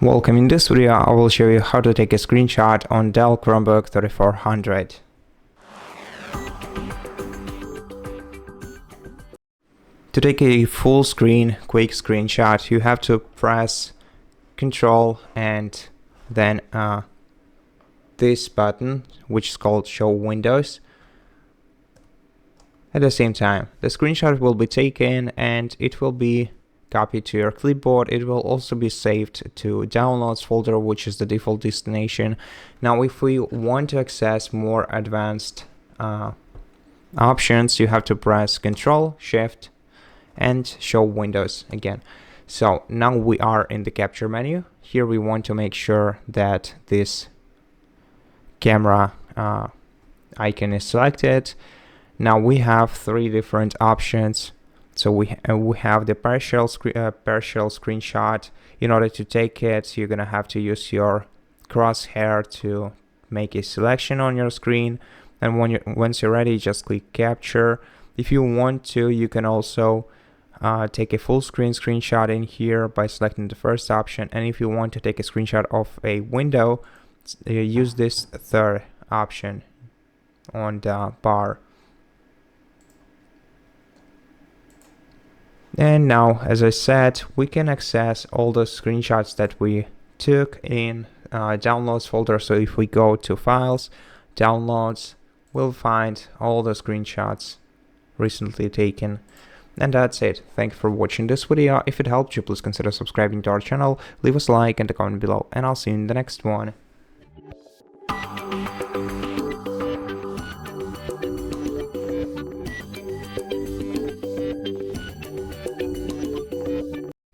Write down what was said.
Welcome. In this video, I will show you how to take a screenshot on Dell Chromebook 3400. To take a full screen quick screenshot, you have to press Ctrl and then this button, which is called Show Windows. At the same time, the screenshot will be taken and it will be copied to your clipboard. It will also be saved to downloads folder, which is the default destination. Now, if we want to access more advanced options, you have to press Ctrl Shift and Show Windows again. So now we are in the capture menu. Here we want to make sure that this camera icon is selected. Now we have three different options. So we have the partial screenshot. In order to take it, you're gonna have to use your crosshair to make a selection on your screen. And once you're ready, just click capture. If you want to, you can also take a full screen screenshot in here by selecting the first option. And if you want to take a screenshot of a window, use this third option on the bar. And now, as I said, we can access all the screenshots that we took in downloads folder. So if we go to files, downloads, we'll find all the screenshots recently taken. And that's it. Thank you for watching this video. If it helped you, please consider subscribing to our channel, leave us a like and a comment below, and I'll see you in the next one.